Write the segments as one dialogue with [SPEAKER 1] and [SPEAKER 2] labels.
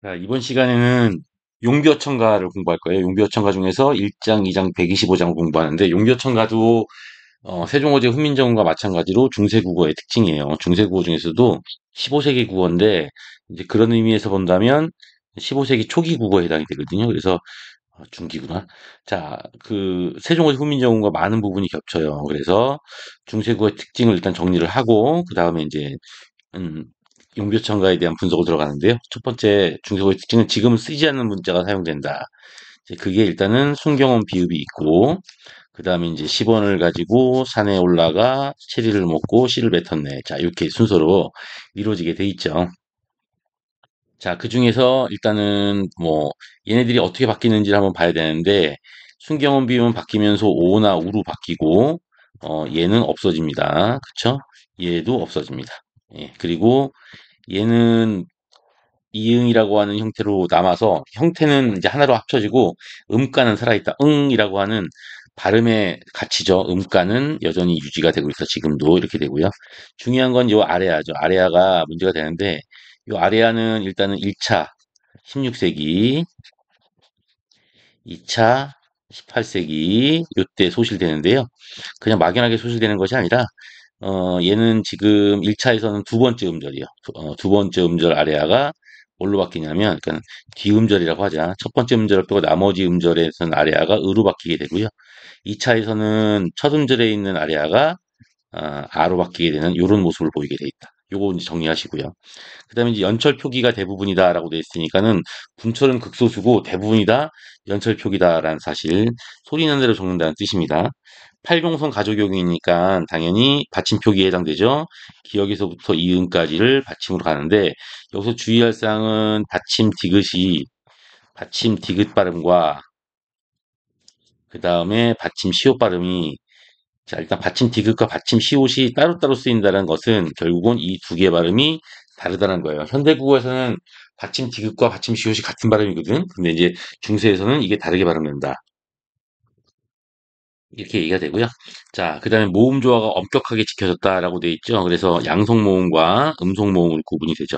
[SPEAKER 1] 자, 이번 시간에는 용비어천가를 공부할 거예요. 용비어천가 중에서 1장, 2장, 125장을 공부하는데 용비어천가도 세종어제 훈민정음과 마찬가지로 중세국어의 특징이에요. 중세국어 중에서도 15세기 국어인데 이제 그런 의미에서 본다면 15세기 초기 국어에 해당이 되거든요. 그래서 중기구나. 자, 그 세종어제 훈민정음과 많은 부분이 겹쳐요. 그래서 중세국어의 특징을 일단 정리를 하고 그 다음에 이제 음, 용비어천가에 대한 분석을 들어가는데요. 첫 번째 중세고의 특징은 지금은 쓰이지 않는 문자가 사용된다. 이제 그게 일단은 순경원 비읍이 있고, 그 다음에 이제 10원을 가지고 산에 올라가 체리를 먹고 씨를 뱉었네. 자, 이렇게 순서로 이루어지게 돼 있죠. 자, 그 중에서 일단은 뭐 얘네들이 어떻게 바뀌는지를 한번 봐야 되는데, 순경원 비읍은 바뀌면서 오나 우로 바뀌고, 얘는 없어집니다. 그쵸? 얘도 없어집니다. 예, 그리고 얘는 이응이라고 하는 형태로 남아서 형태는 이제 하나로 합쳐지고 음가는 살아있다. 응이라고 하는 발음의 가치죠. 음가는 여전히 유지가 되고 있어. 지금도 이렇게 되고요. 중요한 건 요 아래아죠. 아래아가 문제가 되는데 요 아래아는 일단은 1차 16세기, 2차 18세기 요때 소실되는데요. 그냥 막연하게 소실되는 것이 아니라 얘는 지금 1차에서는 두 번째 음절이요. 두 번째 음절 아래아가 뭘로 바뀌냐면, 그러니까 뒤음절이라고 하자. 첫 번째 음절을 빼고 나머지 음절에서는 아래아가 으로 바뀌게 되고요. 2차에서는 첫 음절에 있는 아래아가 아로 바뀌게 되는 이런 모습을 보이게 돼 있다. 요거 이제 정리하시고요. 그다음에 이제 연철 표기가 대부분이다라고 돼 있으니까는 분철은 극소수고 대부분이다 연철 표기다라는 사실 소리 나는 대로 적는다는 뜻입니다. 팔종선 가족용이니까 당연히 받침 표기에 해당되죠. 기역에서부터 이음까지를 받침으로 가는데 여기서 주의할 사항은 받침 디귿 발음과 그 다음에 받침 시옷 발음이 자, 일단 받침 디귿과 받침 시옷이 따로따로 쓰인다는 것은 결국은 이 두 개의 발음이 다르다는 거예요. 현대국어에서는 받침 디귿과 받침 시옷이 같은 발음이거든. 근데 이제 중세에서는 이게 다르게 발음된다. 이렇게 얘기가 되고요. 자, 그 다음에 모음 조화가 엄격하게 지켜졌다라고 돼 있죠. 그래서 양성 모음과 음성 모음으로 구분이 되죠.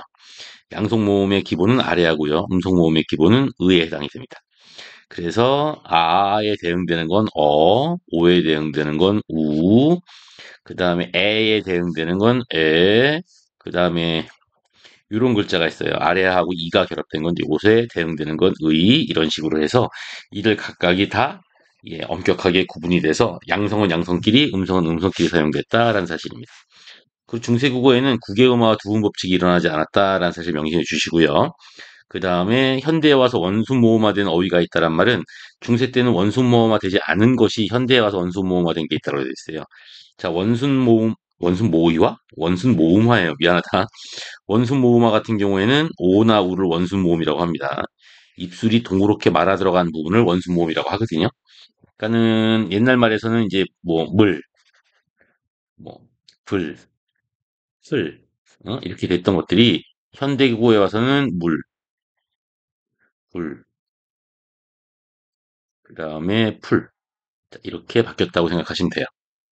[SPEAKER 1] 양성 모음의 기본은 아래하고요. 음성 모음의 기본은 의에 해당이 됩니다. 그래서 아에 대응되는 건 오에 대응되는 건 우, 그 다음에 에에 대응되는 건 에, 그 다음에 이런 글자가 있어요. 아래하고 이가 결합된 건 이곳에 대응되는 건 의, 이런 식으로 해서 이를 각각이 다 예, 엄격하게 구분이 돼서 양성은 양성끼리, 음성은 음성끼리 사용됐다라는 사실입니다. 그리고 중세국어에는 국외음화와 두음 법칙이 일어나지 않았다라는 사실 명심해 주시고요. 그 다음에 현대에 와서 원순 모음화된 어휘가 있다란 말은 중세 때는 원순 모음화되지 않은 것이 현대에 와서 원순 모음화된 게 있다고 되어 있어요. 자, 원순 모의화? 원순 모음화예요. 미안하다. 원순 모음화 같은 경우에는 오나 우를 원순 모음이라고 합니다. 입술이 동그랗게 말아 들어간 부분을 원순 모음이라고 하거든요. 그러니까는 옛날 말에서는 이제 뭐 물, 뭐 불, 쓸, 이렇게 됐던 것들이 현대국어에 와서는 물, 불, 그 다음에 풀 자, 이렇게 바뀌었다고 생각하시면 돼요.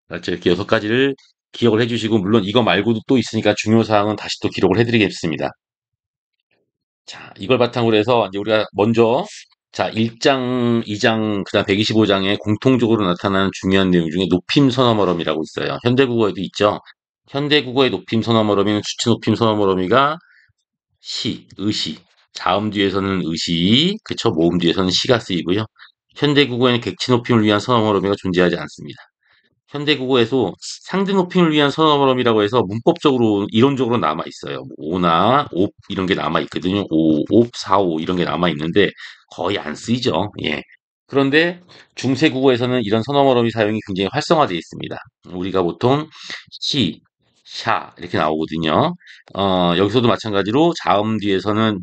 [SPEAKER 1] 그렇죠? 이렇게 여섯 가지를 기억을 해주시고 물론 이거 말고도 또 있으니까 중요 사항은 다시 또 기록을 해드리겠습니다. 자, 이걸 바탕으로 해서 이제 우리가 먼저 자, 1장, 2장, 그다음 125장에 공통적으로 나타나는 중요한 내용 중에 높임 선어머러미라고 있어요. 현대국어에도 있죠. 현대국어의 높임 선어머러미는 주치 높임 선어머러미가 의시. 자음 뒤에서는 의시, 그쵸? 모음 뒤에서는 시가 쓰이고요. 현대국어에는 객치 높임을 위한 선어머러미가 존재하지 않습니다. 현대국어에서 상대 높임을 위한 선어머럼이라고 해서 문법적으로 이론적으로 남아 있어요. 뭐 오나 옵 이런 게 남아 있거든요. 오, 옵, 사오 이런 게 남아 있는데 거의 안 쓰이죠. 예. 그런데 중세국어에서는 이런 선어머럼이 사용이 굉장히 활성화되어 있습니다. 우리가 보통 시, 샤 이렇게 나오거든요. 여기서도 마찬가지로 자음 뒤에서는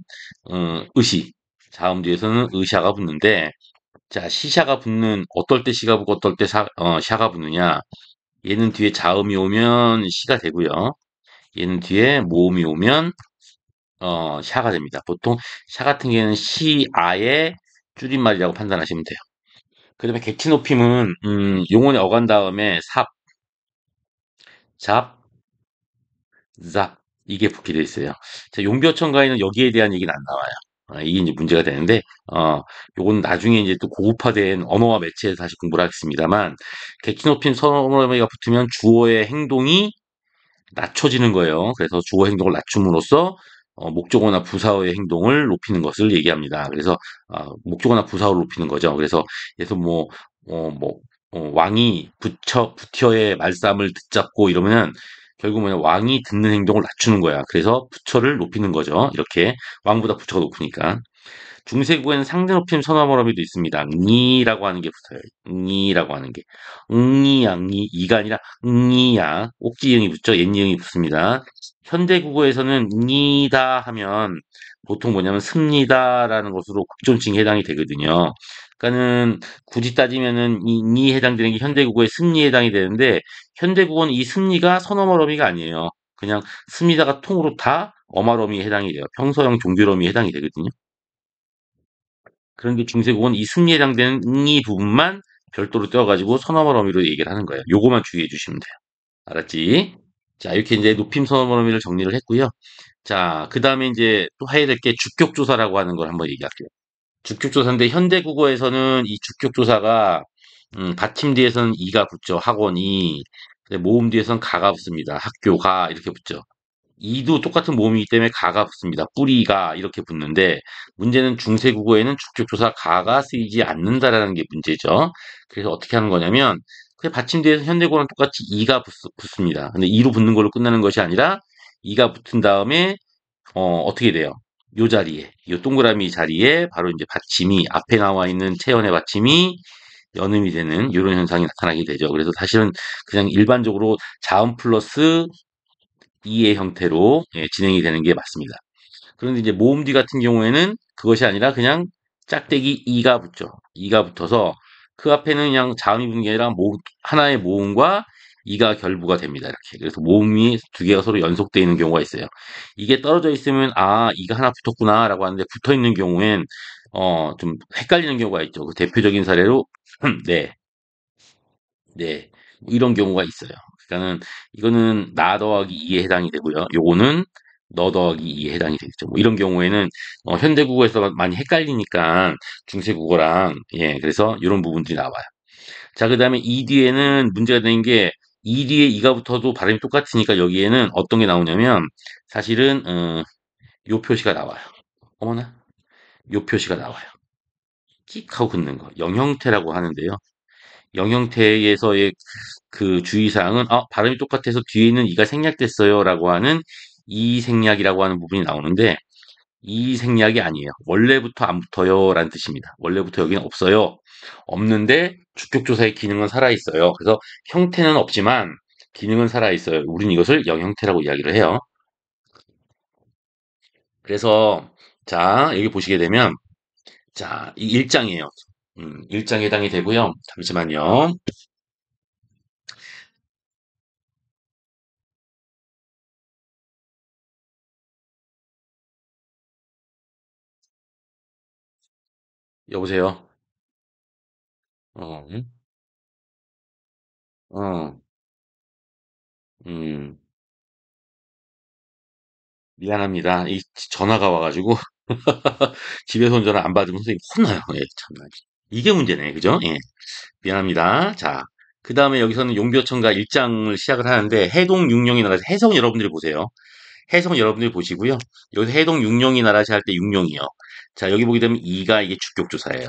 [SPEAKER 1] 의시, 자음 뒤에서는 의샤가 붙는데 자, 시샤가 붙는 어떨 때 시가 붙고 어떨 때 샤가 붙느냐? 얘는 뒤에 자음이 오면 시가 되고요. 얘는 뒤에 모음이 오면 샤가 됩니다. 보통 샤 같은 경우에는 시아의 줄임말이라고 판단하시면 돼요. 그다음에 객치 높임은 용언이 어간 다음에 삽, 잡, 잡 이게 붙게 돼 있어요. 자, 용비어천가에는 여기에 대한 얘기는 안 나와요. 이게 이제 문제가 되는데, 요건 나중에 이제 또 고급화된 언어와 매체에서 다시 공부를 하겠습니다만, 객지 높임 선어머리가 붙으면 주어의 행동이 낮춰지는 거예요. 그래서 주어 행동을 낮춤으로써 목적어나 부사어의 행동을 높이는 것을 얘기합니다. 그래서 목적어나 부사어를 높이는 거죠. 그래서 뭐 왕이 부처의 말씀을 듣잡고 이러면은 결국 뭐냐 왕이 듣는 행동을 낮추는 거야. 그래서 부처를 높이는 거죠. 이렇게 왕보다 부처가 높으니까. 중세국어에는 상대 높임 선어머러미도 있습니다. 니라고 하는 게 붙어요. 니라고 하는 게. 응이야, 니, 이가 아니라 응이야. 옥지형이 붙죠. 옛니형이 붙습니다. 현대국어에서는 니다 하면 보통 뭐냐면 습니다라는 것으로 극존칭에 해당이 되거든요. 그러니까는 굳이 따지면은 니 해당되는 게 현대국어의 습니에 해당이 되는데 현대국어는 이 습니가 선어머러미가 아니에요. 그냥 습니다가 통으로 다 어마러미에 해당이 돼요. 평서형 종교러미에 해당이 되거든요. 그런데 중세국은 이 승리에 해당되는 이 부분만 별도로 떼어가지고 선어말 어미로 얘기를 하는 거예요. 요거만 주의해 주시면 돼요. 알았지? 자, 이렇게 이제 높임 선어말 어미를 정리를 했고요. 자, 그 다음에 이제 또 해야 될 게 주격조사라고 하는 걸 한번 얘기할게요. 주격조사인데 현대 국어에서는 이 주격조사가 받침 뒤에서는 이가 붙죠. 학원이. 모음 뒤에서는 가가 붙습니다. 학교가 이렇게 붙죠. 이도 똑같은 모음이기 때문에 가가 붙습니다. 뿌리가 이렇게 붙는데 문제는 중세국어에는 주격조사 가가 쓰이지 않는다라는 게 문제죠. 그래서 어떻게 하는 거냐면 그 받침대에서 현대국어랑 똑같이 이가 붙습니다. 근데 이로 붙는 걸로 끝나는 것이 아니라 이가 붙은 다음에 어떻게 돼요? 요 자리에, 요 동그라미 자리에 바로 이제 받침이 앞에 나와 있는 체연의 받침이 연음이 되는 이런 현상이 나타나게 되죠. 그래서 사실은 그냥 일반적으로 자음 플러스 이의 형태로 진행이 되는 게 맞습니다. 그런데 이제 모음뒤 같은 경우에는 그것이 아니라 그냥 짝대기 이가 붙죠. 이가 붙어서 그 앞에는 그냥 자음이 붙는 게 아니라 하나의 모음과 이가 결부가 됩니다. 이렇게. 그래서 모음이 두 개가 서로 연속되어 있는 경우가 있어요. 이게 떨어져 있으면 이가 하나 붙었구나라고 하는데 붙어 있는 경우엔 좀 헷갈리는 경우가 있죠. 그 대표적인 사례로 네. 네. 뭐 이런 경우가 있어요. 그러니까는 이거는 나 더하기 2에 해당이 되고요. 요거는 너 더하기 2에 해당이 되겠죠. 뭐 이런 경우에는 현대국어에서 많이 헷갈리니까 중세국어랑 그래서 이런 부분들이 나와요. 자, 그다음에 이 뒤에는 문제가 되는 게 이 뒤에 이가 붙어도 발음이 똑같으니까 여기에는 어떤 게 나오냐면 사실은 요 표시가 나와요. 어머나, 요 표시가 나와요. 끽 하고 긋는 거. 영형태라고 하는데요. 영형태에서의 그 주의사항은 발음이 똑같아서 뒤에 있는 이가 생략됐어요라고 하는 이 생략이라고 하는 부분이 나오는데 이 생략이 아니에요. 원래부터 안 붙어요라는 뜻입니다. 원래부터 여기는 없어요. 없는데 주격조사의 기능은 살아 있어요. 그래서 형태는 없지만 기능은 살아 있어요. 우린 이것을 영형태라고 이야기를 해요. 그래서 자, 여기 보시게 되면 자, 이 1장이에요. 1장에 해당이 되고요. 잠시만요. 여보세요. 어, 어, 음. 미안합니다. 이 전화가 와가지고 집에서 온 전화 안 받으면 선생님 혼나요. 예, 참나. 이게 문제네, 그죠? 예, 미안합니다. 자, 그 다음에 여기서는 용비어천가 1장을 시작을 하는데 해동 육룡이 나라에서 해성 여러분들이 보세요. 해성 여러분들이 보시고요. 여기서 해동 육룡이 나라시 할 때 육룡이요. 자, 여기 보게 되면 이가 이게 주격조사예요.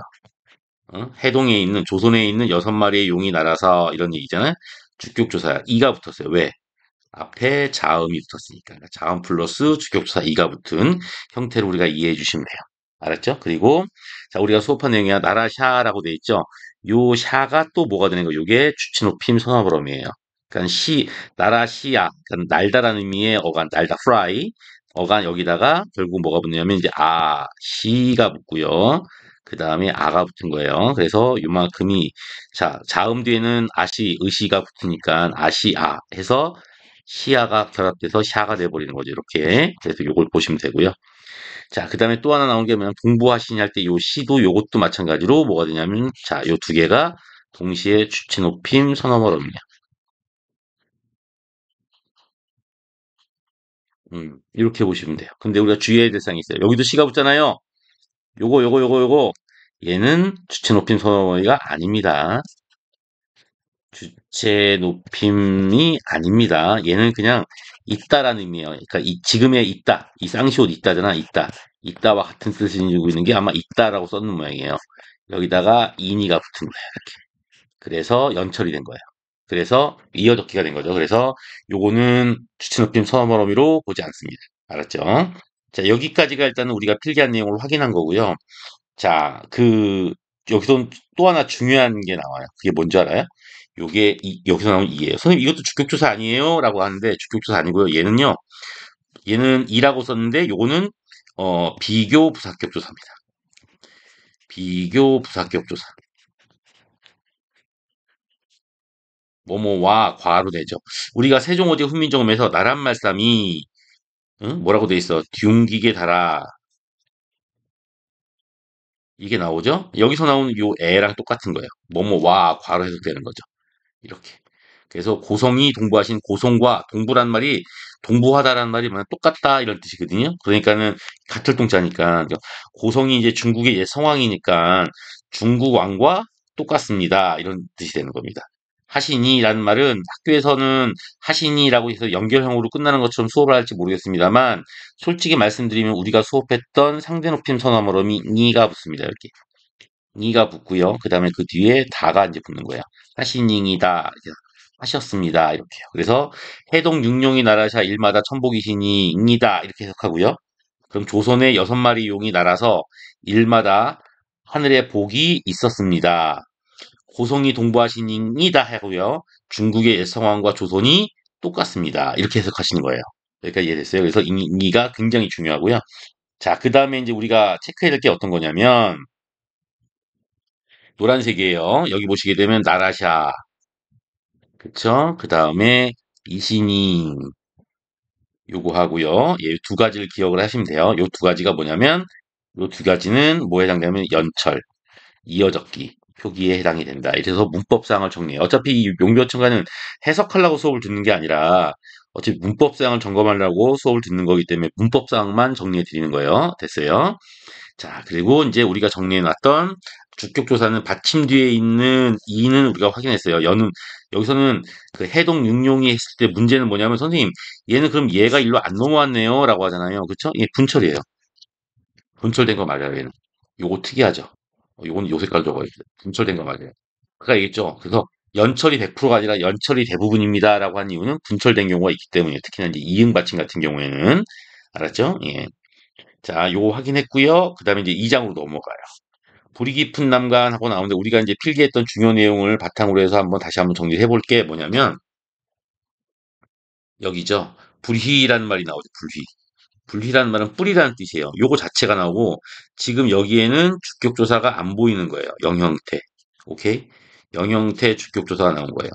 [SPEAKER 1] 해동에 있는 조선에 있는 6마리의 용이 날아서 이런 얘기잖아요. 주격조사야. 이가 붙었어요. 왜? 앞에 자음이 붙었으니까. 그러니까 자음 플러스 주격조사 이가 붙은 형태를 우리가 이해해 주시면 돼요. 알았죠? 그리고 자 우리가 수업한 내용이 나라샤라고 돼 있죠. 요 샤가 또 뭐가 되는 거예요? 요게 주치높임 선어브럼이에요. 그러니까 나라시야, 그러니까 날다라는 의미의 어간, 날다 프라이. 어간 여기다가 결국 뭐가 붙냐면 이제 시가 붙고요. 그 다음에 아가 붙은 거예요. 그래서 요만큼이 자 자음 뒤에는 의시가 붙으니까 해서 시야가 결합돼서 샤가 돼버리는 거죠. 이렇게. 그래서 요걸 보시면 되고요. 자, 그 다음에 또 하나 나온 게 뭐냐면 공부하시니 할 때 요 시도 요것도 마찬가지로 뭐가 되냐면 자, 요 두 개가 동시에 주체 높임 선어머럼이에요. 이렇게 보시면 돼요. 근데 우리가 주의해야 될 사항이 있어요. 여기도 시가 붙잖아요. 요거. 얘는 주체 높임 선어머리가 아닙니다. 주체 높임이 아닙니다. 얘는 그냥 있다라는 의미예요. 그러니까 이 지금에 있다. 이 쌍시옷 있다잖아. 있다. 있다와 같은 뜻을 지니고 있는 게 아마 있다라고 썼는 모양이에요. 여기다가 이니가 붙은 거예요. 그래서 연철이 된 거예요. 그래서 이어적기가 된 거죠. 그래서 요거는 주체 높임 선어머리로 보지 않습니다. 알았죠? 자, 여기까지가 일단은 우리가 필기한 내용을 확인한 거고요. 자, 여기서 또 하나 중요한 게 나와요. 그게 뭔지 알아요? 여기서 나온 이예요. 선생님, 이것도 주격조사 아니에요? 라고 하는데, 주격조사 아니고요. 얘는 이라고 썼는데, 요거는, 비교 부사격 조사입니다. 비교 부사격 조사. 뭐뭐와 과로 되죠. 우리가 세종어제 훈민정음에서 나란 말씀이, 응? 뭐라고 돼 있어? 듀기게 달아. 이게 나오죠? 여기서 나오는 요 애랑 똑같은 거예요. 뭐뭐와 과로 해석되는 거죠. 이렇게. 그래서 고성이 동부하신 고성과 동부란 말이 동부하다라는 말이 뭐냐 똑같다 이런 뜻이거든요. 그러니까는 같을 동자니까 고성이 이제 중국의 이제 성왕이니까 중국 왕과 똑같습니다. 이런 뜻이 되는 겁니다. 하신이라는 말은 학교에서는 하신이라고 해서 연결형으로 끝나는 것처럼 수업을 할지 모르겠습니다만 솔직히 말씀드리면 우리가 수업했던 상대 높임 선어머럼이 니가 붙습니다. 이렇게. 이가 붙고요. 그 다음에 그 뒤에 다가 이제 붙는 거예요. 하시닝이다. 이렇게 하셨습니다. 이렇게요. 그래서 해동 육룡이 날아샤 일마다 천복이시니 잉이다. 이렇게 해석하고요. 그럼 조선의 6마리 용이 날아서 일마다 하늘에 복이 있었습니다. 고성이 동부하시닝이다 하고요. 중국의 옛성왕과 조선이 똑같습니다. 이렇게 해석하시는 거예요. 여기까지 이해됐어요? 그래서 잉이가 굉장히 중요하고요. 자, 그 다음에 이제 우리가 체크해야 될 게 어떤 거냐면, 노란색이에요. 여기 보시게 되면 나라샤, 그쵸? 그 다음에 이신이 요거 하고요. 예, 두 가지를 기억을 하시면 돼요. 요 두 가지가 뭐냐면 요 두 가지는 뭐에 해당되면 연철, 이어적기, 표기에 해당이 된다. 이래서 문법상을 정리해요. 어차피 이 용비어천가는 해석하려고 수업을 듣는 게 아니라 어차피 문법상을 점검하려고 수업을 듣는 거기 때문에 문법상만 정리해 드리는 거예요. 됐어요? 자, 그리고 이제 우리가 정리해놨던 주격조사는 받침 뒤에 있는 이는 우리가 확인했어요. 여기서는 그 해동 육룡이 했을 때 문제는 뭐냐면, 선생님, 얘는 그럼 얘가 일로 안 넘어왔네요. 라고 하잖아요. 그쵸? 얘 분철이에요. 분철된 거 맞아요, 얘는. 요거 특이하죠? 요건 요 색깔 적어요. 분철된 거 맞아요. 아까 얘기했죠? 그래서 연철이 100%가 아니라 연철이 대부분입니다. 라고 한 이유는 분철된 경우가 있기 때문에, 특히나 이제 이응 받침 같은 경우에는. 알았죠? 예. 자, 요거 확인했고요. 그 다음에 이제 2장으로 넘어가요. 불이 깊은 남간 하고 나오는데 우리가 이제 필기했던 중요 내용을 바탕으로 해서 다시 한번 정리해 볼 게 뭐냐면 여기죠. 불희라는 말이 나오죠. 불희. 불희라는 말은 뿌리라는 뜻이에요. 요거 자체가 나오고 지금 여기에는 주격조사가 안 보이는 거예요. 영형태. 오케이? 영형태 주격조사가 나온 거예요.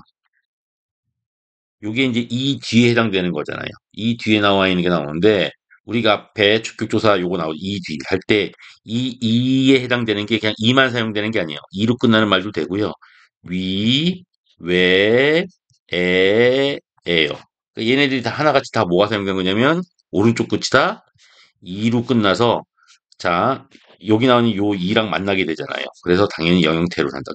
[SPEAKER 1] 요게 이제 이 뒤에 해당되는 거잖아요. 이 뒤에 나와 있는 게 나오는데 우리가 앞에 주격조사 요거 나오고 이 뒤 할 때 이에 해당되는 게 그냥 이만 사용되는 게 아니에요. 이로 끝나는 말도 되고요. 위, 외, 에요. 그러니까 얘네들이 다 하나같이 다 뭐가 사용된 거냐면 오른쪽 끝이 다 이로 끝나서 자, 여기 나오는 요 2랑 만나게 되잖아요. 그래서 당연히 영형태로 산다.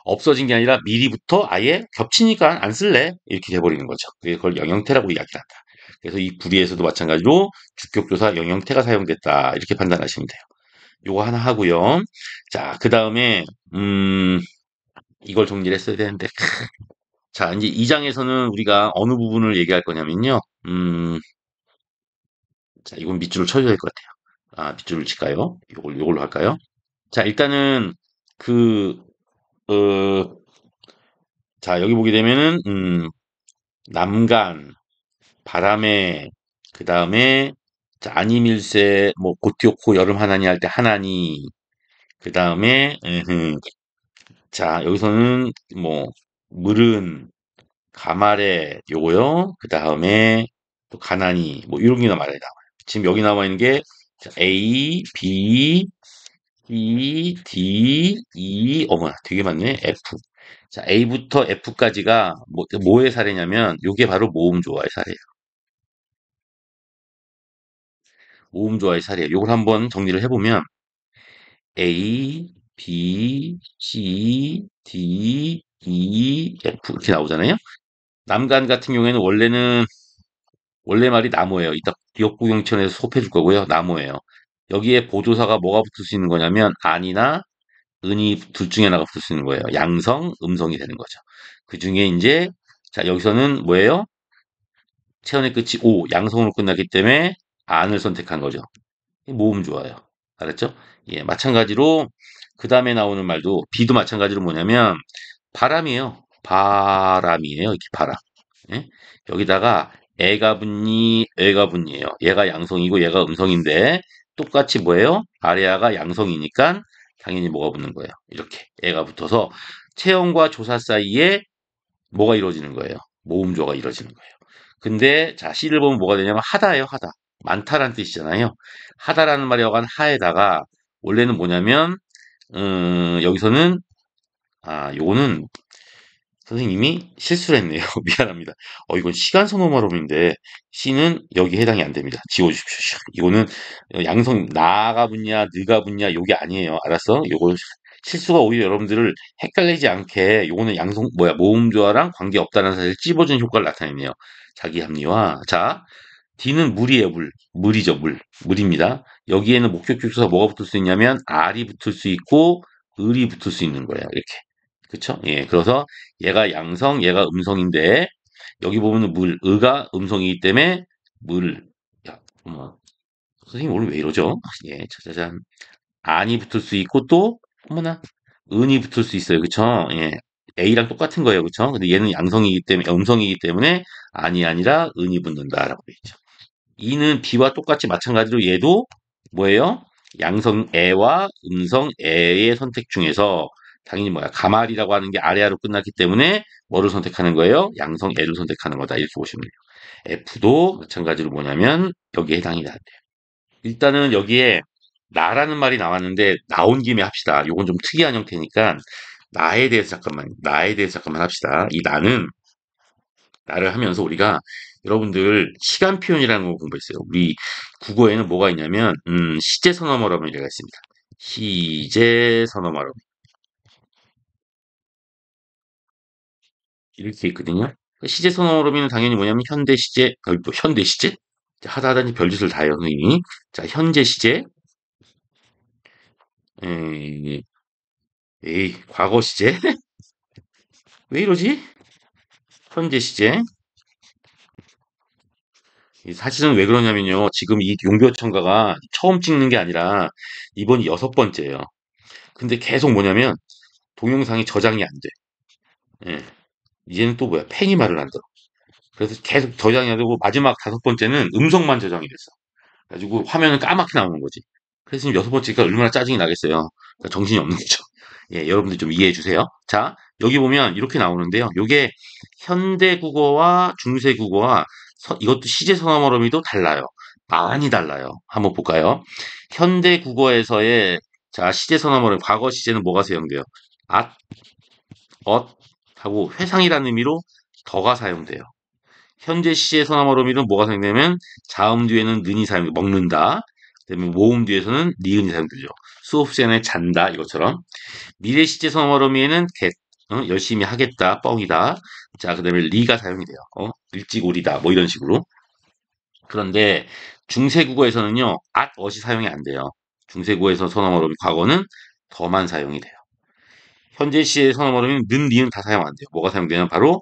[SPEAKER 1] 없어진 게 아니라 미리부터 아예 겹치니까 안 쓸래? 이렇게 돼버리는 거죠. 그래서 그걸 영형태라고 이야기한다. 그래서 이 불의에서도 마찬가지로 주격조사 영형태가 사용됐다. 이렇게 판단하시면 돼요. 요거 하나 하고요. 자, 그 다음에, 이걸 정리를 했어야 되는데. 자, 이제 2장에서는 우리가 어느 부분을 얘기할 거냐면요. 자, 이건 밑줄을 쳐줘야 될 것 같아요. 아, 밑줄을 칠까요? 요걸로 할까요? 자, 일단은, 그, 어, 자, 여기 보게 되면은, 남간, 바람에, 그 다음에, 자, 아니밀세, 뭐, 고티오코 여름 하나니 할 때 하나니, 그 다음에, 자, 여기서는, 뭐, 물은, 가말에, 요거요. 그 다음에, 또 가나니, 뭐, 이런 게 말이 나와요. 지금 여기 나와 있는 게, 자, A, B, E, D, E, 어머나, 되게 많네. F. 자, A부터 F까지가 뭐의 사례냐면, 요게 바로 모음 조화의 사례예요. 모음 조화의 사례예요. 요걸 한번 정리를 해보면, A, B, C, D, E, F 이렇게 나오잖아요. 남간 같은 경우에는 원래 말이 나무예요. 이따 기억구경천에서 수업해 줄 거고요. 나무예요. 여기에 보조사가 뭐가 붙을 수 있는 거냐면 안이나 은이 둘 중에 하나가 붙을 수 있는 거예요. 양성, 음성이 되는 거죠. 그 중에 이제 자 여기서는 뭐예요? 체온의 끝이 오, 양성으로 끝나기 때문에 안을 선택한 거죠. 모음 좋아요. 알았죠? 예, 마찬가지로 그 다음에 나오는 말도 비도 마찬가지로 뭐냐면 바람이에요. 바람이에요. 이렇게 바람. 예? 여기다가 애가 붙니, 애가 붙니에요. 얘가 양성이고 얘가 음성인데 똑같이 뭐예요? 아래아가 양성이니까 당연히 뭐가 붙는 거예요. 이렇게 애가 붙어서 체형과 조사 사이에 뭐가 이루어지는 거예요? 모음조가 이루어지는 거예요. 근데 자 C를 보면 뭐가 되냐면 하다예요. 하다. 많다라는 뜻이잖아요. 하다라는 말이 어간 하에다가 원래는 뭐냐면 여기서는 요거는 선생님이 실수를 했네요. 미안합니다. 이건 시간 선호말음인데 C는 여기 해당이 안 됩니다. 지워주십시오. 이거는 양성 나가 붙냐 느가 붙냐 요게 아니에요. 알았어? 요거 실수가 오히려 여러분들을 헷갈리지 않게 요거는 양성 뭐야 모음조화랑 관계없다는 사실을 찝어주는 효과를 나타내네요. 자기 합리화. 자, D는 물이에요. 물이죠. 물입니다. 여기에는 목적격투사 뭐가 붙을 수 있냐면 R이 붙을 수 있고 을이 붙을 수 있는 거예요. 이렇게. 그쵸? 예. 그래서 얘가 양성, 얘가 음성인데 여기 보면은 의가 음성이기 때문에 물. 야, 어머. 선생님 오늘 왜 이러죠? 예. 짜자잔. 안이 붙을 수 있고 또 어머나 은이 붙을 수 있어요. 그쵸? 예. A랑 똑같은 거예요. 그쵸? 근데 얘는 양성이기 때문에 음성이기 때문에 안이 아니라 은이 붙는다라고 되어 있죠. 이는 B와 똑같이 마찬가지로 얘도 뭐예요? 양성 애와 음성 애의 선택 중에서 당연히 뭐야 가말이라고 하는 게 아래아로 끝났기 때문에 뭐를 선택하는 거예요? 양성 애를 선택하는 거다 이렇게 보시면 돼요. F도 마찬가지로 뭐냐면 여기에 해당이 돼요. 일단은 여기에 나라는 말이 나왔는데 나온 김에 합시다. 요건 좀 특이한 형태니까 나에 대해서 잠깐만 합시다. 이 나를 하면서 우리가 여러분들 시간 표현이라는 걸 공부했어요. 우리 국어에는 뭐가 있냐면 시제선어머러미가 있습니다. 시제선어머러미 이렇게 있거든요. 시제선어머러미는 당연히 뭐냐면 현대 시제, 또 현대 시제 하다 하다니 별짓을 다 해요, 선생님이. 자, 현재 시제, 에이, 과거 시제, 왜 이러지? 현재 시제. 사실은 왜 그러냐면요. 지금 이 용교청가가 처음 찍는 게 아니라 이번이 6번째예요. 근데 계속 뭐냐면 동영상이 저장이 안 돼. 예. 이제는 또 뭐야? 팬이 말을 안 들어. 그래서 계속 저장이 안 되고 마지막 5번째는 음성만 저장이 됐어. 그래가지고 화면은 까맣게 나오는 거지. 그래서 지금 6번째가 얼마나 짜증이 나겠어요. 그러니까 정신이 없는 거죠. 예, 여러분들 좀 이해해 주세요. 자, 여기 보면 이렇게 나오는데요. 요게 현대국어와 중세국어와 이것도 시제선어머러미도 달라요. 많이 달라요. 한번 볼까요? 현대국어에서의 자, 시제선어머러미 과거 시제는 뭐가 사용돼요? 앗, 엇 하고 회상이라는 의미로 더가 사용돼요. 현재 시제 서나머러미는 뭐가 사용되면 자음 뒤에는 는이 사용, 먹는다. 그다음에 모음 뒤에서는 니은이 사용되죠. 수업 시간에 잔다 이것처럼. 미래 시제 서나머러미에는 열심히 하겠다, 뻥이다. 자, 그다음에 리가 사용이 돼요. 일찍 오리다, 뭐 이런 식으로. 그런데 중세국어에서는요, 엇이 사용이 안 돼요. 중세국어에서 서나머러미 과거는 더만 사용이 돼요. 현재 시의 서나머러미는 는, 니은 다 사용 안 돼요. 뭐가 사용되냐면 바로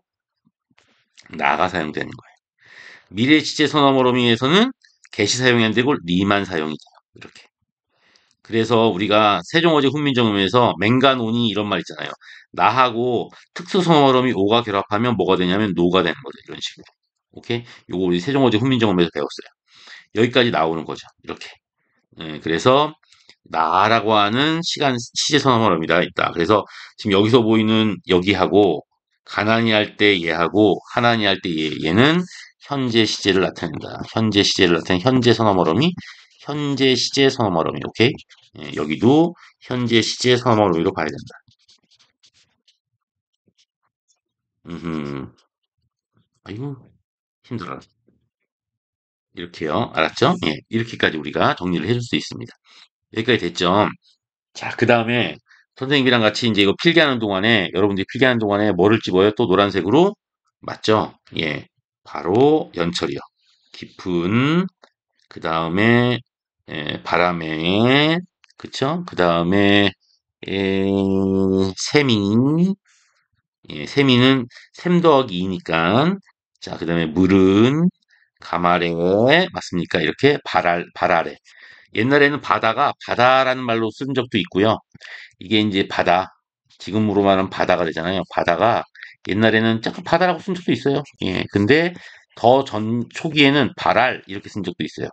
[SPEAKER 1] 나가 사용되는 거예요. 미래 시제 선어머러미에서는 get이 사용이 안 되고 리만 사용이 돼요. 이렇게. 그래서 우리가 세종어제 훈민정음에서 맹간오니 이런 말 있잖아요. 나하고 특수선어머러미 오가 결합하면 뭐가 되냐면 노가 되는 거죠. 이런 식으로. 오케이? 요거 우리 세종어제 훈민정음에서 배웠어요. 여기까지 나오는 거죠. 이렇게. 그래서 나라고 하는 시제 선어머러미가 있다. 그래서 지금 여기서 보이는 여기하고 가난이 할 때 얘하고 하나니 할 때 얘는 현재 시제를 나타낸다. 현재 시제를 나타낸 현재 선어머러미, 현재 시제 선어머러미. 오케이? 여기도 현재 시제 선어머러미로 봐야 된다. 아이고 힘들어. 이렇게요. 알았죠? 예, 이렇게까지 우리가 정리를 해줄 수 있습니다. 여기까지 됐죠? 자, 그 다음에 선생님이랑 같이 이제 이거 필기하는 동안에, 여러분들이 필기하는 동안에 뭐를 집어요? 또 노란색으로? 맞죠? 예. 바로 연철이요. 깊은, 그 다음에, 바람에, 그쵸? 그 다음에, 세미, 예, 세미는 샘 더하기 2니까, 자, 그 다음에 물은, 가마래, 맞습니까? 이렇게 발 아래. 옛날에는 바다가 바다라는 말로 쓴 적도 있고요. 이게 이제 바다, 지금으로 말하면 바다가 되잖아요. 바다가 옛날에는 자꾸 바다라고 쓴 적도 있어요. 예, 근데 더 초기에는 발알 이렇게 쓴 적도 있어요.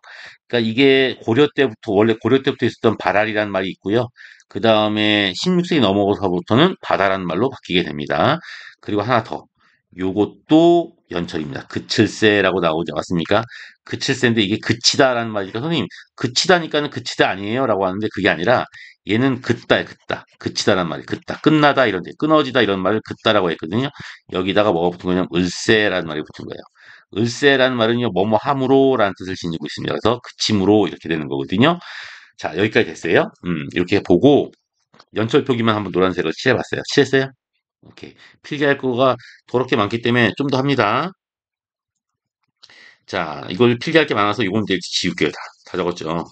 [SPEAKER 1] 그러니까 이게 고려 때부터 원래 고려 때부터 있었던 발알이라는 말이 있고요. 그 다음에 16세기 넘어서부터는 바다라는 말로 바뀌게 됩니다. 그리고 하나 더, 요것도 연철입니다. 그칠세라고 나오지 않았습니까? 그칠세인데 이게 그치다라는 말이니까 선생님 그치다니까는 그치다 아니에요라고 하는데 그게 아니라 얘는 긋다야, 긋다. 그치다란 말이 긋다. 끝나다 이런 데, 끊어지다 이런 말을 긋다라고 했거든요. 여기다가 뭐가 붙은 거냐면 을세라는 말이 붙은 거예요. 을세라는 말은요, 뭐뭐 함으로라는 뜻을 지니고 있습니다. 그래서 그침으로 이렇게 되는 거거든요. 자, 여기까지 됐어요. 이렇게 보고 연철 표기만 한번 노란색으로 칠해봤어요. 칠했어요? 오케이. 필기할 거가 더럽게 많기 때문에 좀 더 합니다. 자, 이걸 필기할 게 많아서 이건 이제 지울게요. 다 적었죠.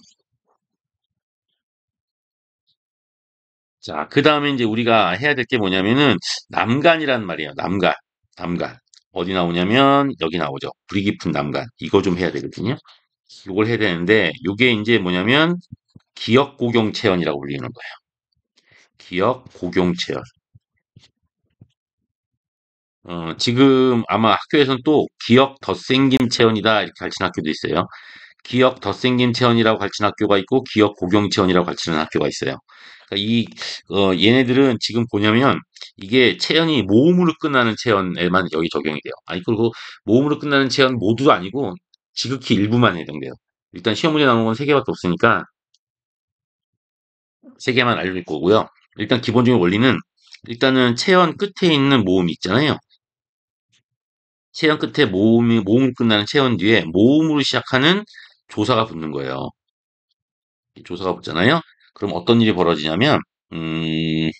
[SPEAKER 1] 자, 그 다음에 이제 우리가 해야 될 게 뭐냐면은 남간이란 말이에요. 남간. 남간. 어디 나오냐면 여기 나오죠. 불이 깊은 남간. 이거 좀 해야 되거든요. 이걸 해야 되는데 이게 이제 뭐냐면 기역 고경 체언이라고 불리는 거예요. 기역 고경 체언. 지금 아마 학교에서는 또 기역 덧생김 체언이다 이렇게 가르치는 학교도 있어요. 기역 덧생김 체언이라고 가르치는 학교가 있고 기역 고경 체언이라고 가르치는 학교가 있어요. 그러니까 얘네들은 지금 보냐면 이게 체언이 모음으로 끝나는 체언에만 여기 적용이 돼요. 아니 그리고 모음으로 끝나는 체언 모두도 아니고 지극히 일부만 해당돼요. 일단 시험 문제 나오는 건 세 개밖에 없으니까 세 개만 알려줄 거고요. 일단 기본적인 원리는 일단은 체언 끝에 있는 모음이 있잖아요. 체언 끝에 모음으로 끝나는 체언 뒤에 모음으로 시작하는 조사가 붙는 거예요. 이 조사가 붙잖아요. 그럼 어떤 일이 벌어지냐면, 음,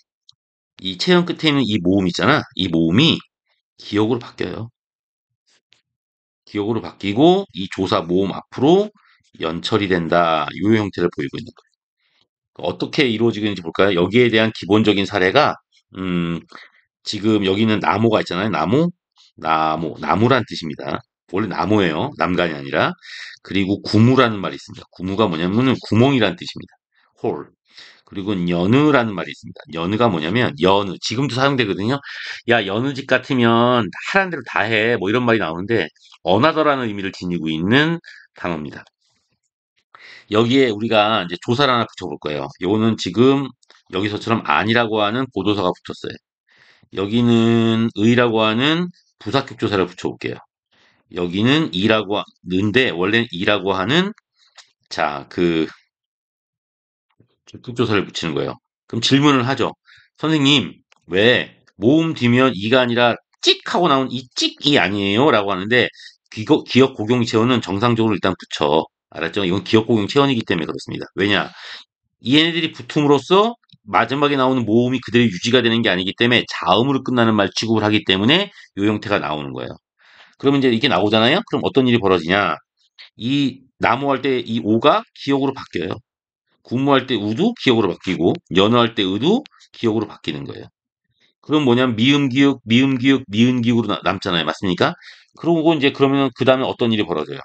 [SPEAKER 1] 이 체형 끝에 있는 이 모음 있잖아. 이 모음이 기억으로 바뀌어요. 기억으로 바뀌고 이 조사 모음 앞으로 연철이 된다. 이 형태를 보이고 있는 거예요. 어떻게 이루어지는지 볼까요? 여기에 대한 기본적인 사례가 음, 지금 여기는 나무가 있잖아요. 나무란 뜻입니다. 원래 나무예요. 남간이 아니라. 그리고 구무라는 말이 있습니다. 구무가 뭐냐면은 구멍이란 뜻입니다. 홀. 그리고 연으라는 말이 있습니다. 연으가 뭐냐면 연으 지금도 사용되거든요. 야 연우 집 같으면 하라는 대로 다 해. 뭐 이런 말이 나오는데 어나더라는 의미를 지니고 있는 단어입니다. 여기에 우리가 이제 조사를 하나 붙여볼 거예요. 요거는 지금 여기서처럼 아니라고 하는 보도사가 붙었어요. 여기는 의라고 하는 부사격 조사를 붙여볼게요. 여기는 이라고 하는데 원래는 이라고 하는 자그 적극 조사를 붙이는 거예요. 그럼 질문을 하죠. 선생님, 왜 모음 뒤면 이가 아니라 찍 하고 나온 이 찍이 아니에요? 라고 하는데 기억 고경 체온은 정상적으로 일단 붙여. 알았죠? 이건 기억 고경 체온이기 때문에 그렇습니다. 왜냐? 얘네들이 붙음으로써 마지막에 나오는 모음이 그대로 유지가 되는 게 아니기 때문에 자음으로 끝나는 말 취급을 하기 때문에 이 형태가 나오는 거예요. 그러면 이제 이게 나오잖아요? 그럼 어떤 일이 벌어지냐? 이 나무 할 때 이 오가 기억으로 바뀌어요. 군무할 때 우도 기억으로 바뀌고 연어할 때 의도 기억으로 바뀌는 거예요. 그럼 뭐냐면 미음 기역, 미음 기역, 미은 기역으로 남잖아요. 맞습니까? 그러고 이제 그러면 그 다음에 어떤 일이 벌어져요?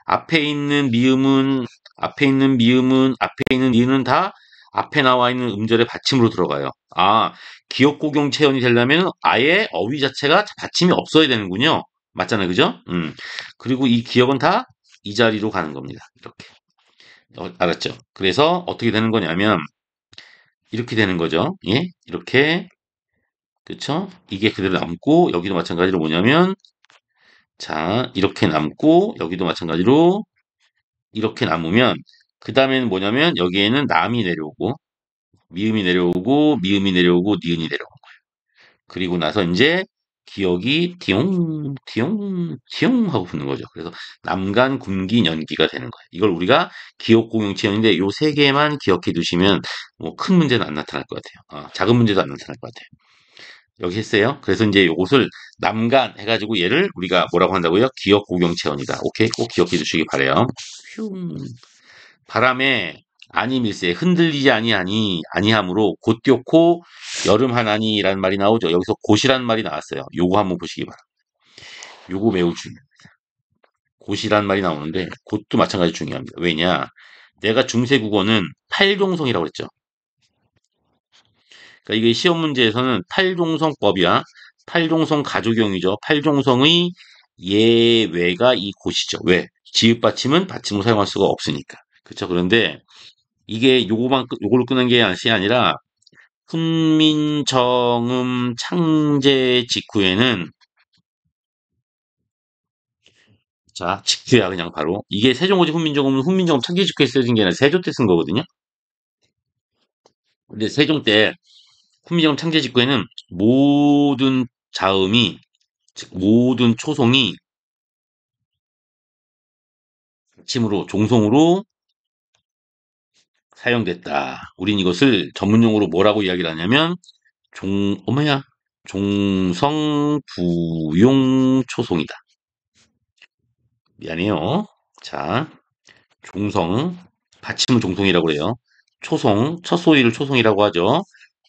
[SPEAKER 1] 앞에 있는 미음은 앞에 있는 니은 다 앞에 나와 있는 음절의 받침으로 들어가요. 아, 기억 고경 체현이 되려면 아예 어휘 자체가 받침이 없어야 되는군요. 맞잖아요. 그죠? 그리고 이 기억은 다 이 자리로 가는 겁니다. 이렇게. 알았죠? 그래서 어떻게 되는 거냐면 이렇게 되는 거죠. 예? 이렇게 그쵸? 이게 그대로 남고 여기도 마찬가지로 뭐냐면 자 이렇게 남고 여기도 마찬가지로 이렇게 남으면 그 다음에는 뭐냐면 여기에는 남이 내려오고 미음이 내려오고 미음이 내려오고 니은이 내려오고 그리고 나서 이제 기억이 디용, 디용, 디용 하고 붙는 거죠. 그래서 남간, 군기, 연기가 되는 거예요. 이걸 우리가 기억 공용 체험인데 요 세 개만 기억해 두시면 뭐 큰 문제는 안 나타날 것 같아요. 작은 문제도 안 나타날 것 같아요. 여기 했어요. 그래서 이제 요것을 남간 해가지고 얘를 우리가 뭐라고 한다고요? 기억 공용 체험이다. 오케이? 꼭 기억해 두시기 바래요. 휴. 바람에 아니밀세 흔들리지 아니하니 아니함으로 곧뛰고 여름 하나니라는 말이 나오죠. 여기서 곧이란 말이 나왔어요. 요거 한번 보시기 바랍니다. 요거 매우 중요해요. 곧이란 말이 나오는데 곧도 마찬가지 중요합니다. 왜냐? 내가 중세 국어는 팔종성이라고 했죠. 그러니까 이게 시험 문제에서는 팔종성법이야. 팔종성 가조경이죠. 팔종성의 예외가 이 곧이죠. 왜? 지읒 받침은 받침으로 사용할 수가 없으니까. 그렇죠. 그런데 이게 요걸로 끄는 게 아니라 훈민정음 창제 직후에는 자 직후야 그냥 바로 이게 세종오지 훈민정음은 훈민정음 창제 직후에 쓰여진 게 아니라 세조 때 쓴 거거든요. 근데 세종 때 훈민정음 창제 직후에는 모든 자음이 즉 모든 초성이 받침으로 종성으로 사용됐다. 우린 이것을 전문용어로 뭐라고 이야기를 하냐면 어머야 종성부용 초송이다. 미안해요. 자, 종성, 받침은 종성이라고 해요. 초성, 첫 소리를 초성이라고 하죠.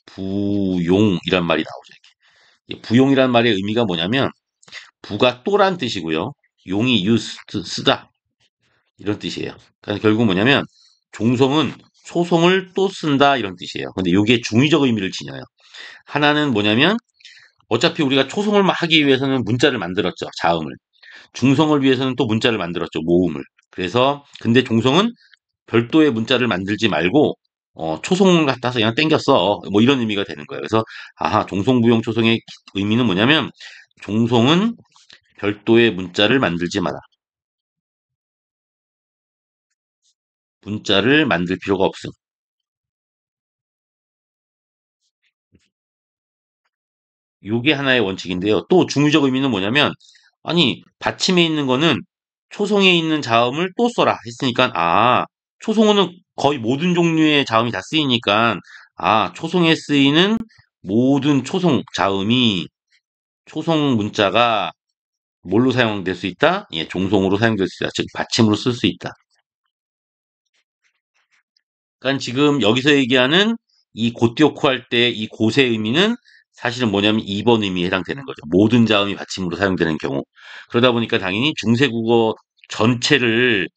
[SPEAKER 1] 부용이란 말이 나오죠. 부용이란 말의 의미가 뭐냐면 부가 또란 뜻이고요. 용이 쓰다 이런 뜻이에요. 그러니까 결국 뭐냐면 종성은 초성을 또 쓴다 이런 뜻이에요. 근데 이게 중의적 의미를 지녀요. 하나는 뭐냐면 어차피 우리가 초성을 하기 위해서는 문자를 만들었죠. 자음을. 중성을 위해서는 또 문자를 만들었죠. 모음을. 그래서 근데 종성은 별도의 문자를 만들지 말고 초성을 갖다서 그냥 땡겼어. 뭐 이런 의미가 되는 거예요. 그래서 아하 종성부용 초성의 의미는 뭐냐면 종성은 별도의 문자를 만들지 마라. 문자를 만들 필요가 없음. 요게 하나의 원칙인데요. 또 중의적 의미는 뭐냐면 아니 받침에 있는 거는 초성에 있는 자음을 또 써라 했으니까 초성어는 거의 모든 종류의 자음이 다 쓰이니까 초성에 쓰이는 모든 초성 자음이 초성 문자가 뭘로 사용될 수 있다? 예, 종성으로 사용될 수 있다. 즉 받침으로 쓸 수 있다. 그러니까 지금 여기서 얘기하는 이 고티오코 할 때 이 고의 의미는 사실은 뭐냐면 2번 의미에 해당되는 거죠. 모든 자음이 받침으로 사용되는 경우. 그러다 보니까 당연히 중세국어 전체를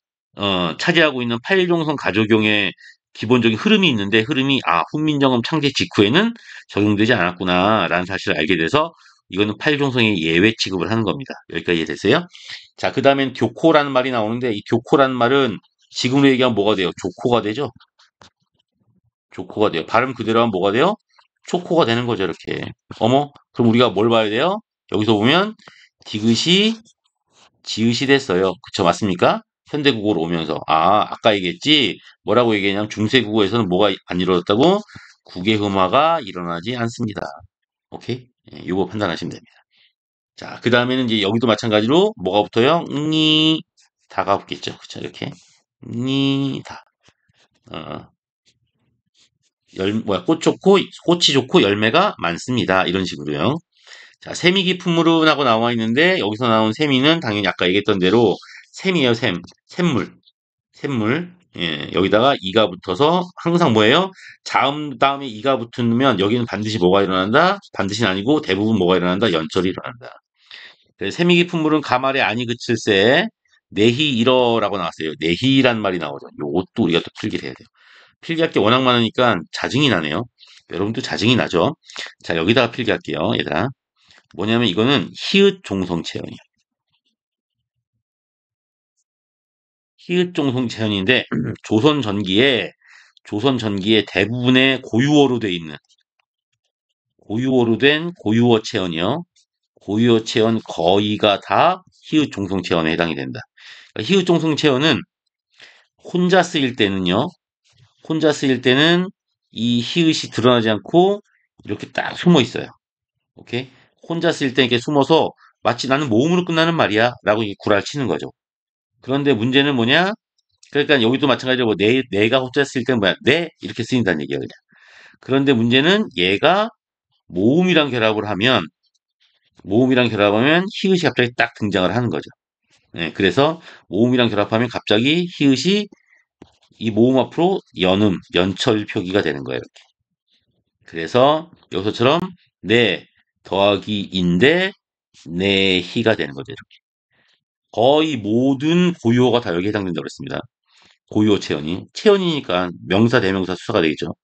[SPEAKER 1] 차지하고 있는 팔종성 가조경의 기본적인 흐름이 있는데 흐름이 훈민정음 창제 직후에는 적용되지 않았구나라는 사실을 알게 돼서 이거는 팔종성의 예외 취급을 하는 겁니다. 여기까지 이해됐어요? 자, 그 다음엔 교코라는 말이 나오는데 이 교코라는 말은 지금으로 얘기하면 뭐가 돼요? 조코가 되죠? 조코가 돼요. 발음 그대로 하면 뭐가 돼요? 초코가 되는 거죠, 이렇게. 어머, 그럼 우리가 뭘 봐야 돼요? 여기서 보면 디귿이 지읒이 됐어요. 그쵸, 맞습니까? 현대국어로 오면서. 아까 얘기했지? 뭐라고 얘기했냐면 중세국어에서는 뭐가 안 이루어졌다고? 국외음화가 일어나지 않습니다. 오케이? 예, 요거 판단하시면 됩니다. 자, 그 다음에는 이제 여기도 마찬가지로 뭐가 붙어요? 다가 붙겠죠. 그쵸, 이렇게. 다. 어, 꽃 좋고, 꽃이 좋고 열매가 많습니다. 이런 식으로요. 자, 세미기 품물은하고 나와 있는데, 여기서 나온 세미는 당연히 아까 얘기했던 대로 샘이에요, 샘. 샘물. 샘물. 예, 여기다가 이가 붙어서 항상 뭐예요? 자음 다음에 이가 붙으면 여기는 반드시 뭐가 일어난다? 반드시는 아니고 대부분 뭐가 일어난다? 연철이 일어난다. 그래서 세미기 품물은 가말에 아니 그칠세 내히 일어라고 나왔어요. 내히란 말이 나오죠. 요것도 우리가 또 필기를 해야 돼요. 필기할 게 워낙 많으니까 자증이 나네요. 여러분도 자증이 나죠? 자, 여기다가 필기할게요, 얘들아. 뭐냐면 이거는 히읗 종성 체현이에요. 히읗 종성 체현인데 조선 전기에 대부분의 고유어로 돼 있는 고유어로 된 고유어 체현이요. 고유어 체현 거의가 다 히읗 종성 체현에 해당이 된다. 그러니까 히읗 종성 체현은 혼자 쓰일 때는요. 혼자 쓰일 때는 이 히읗이 드러나지 않고 이렇게 딱 숨어 있어요. 오케이? 혼자 쓸 때 이렇게 숨어서 마치 나는 모음으로 끝나는 말이야 라고 이 구라를 치는 거죠. 그런데 문제는 뭐냐? 그러니까 여기도 마찬가지로 뭐 내가 혼자 쓸 때 뭐야? 내 이렇게 쓰인다는 얘기예요. 그냥. 그런데 문제는 얘가 모음이랑 결합을 하면 히읗이 갑자기 딱 등장을 하는 거죠. 네, 그래서 모음이랑 결합하면 갑자기 히읗이 이 모음 앞으로 연철 표기가 되는 거예요. 이렇게. 그래서 여기서처럼 내 더하기 인데 내희가 되는 거죠. 이렇게. 거의 모든 고유어가 다 여기에 해당된다고 그랬습니다. 고유어 체언이. 체언이니까 명사, 대명사, 수사가 되겠죠.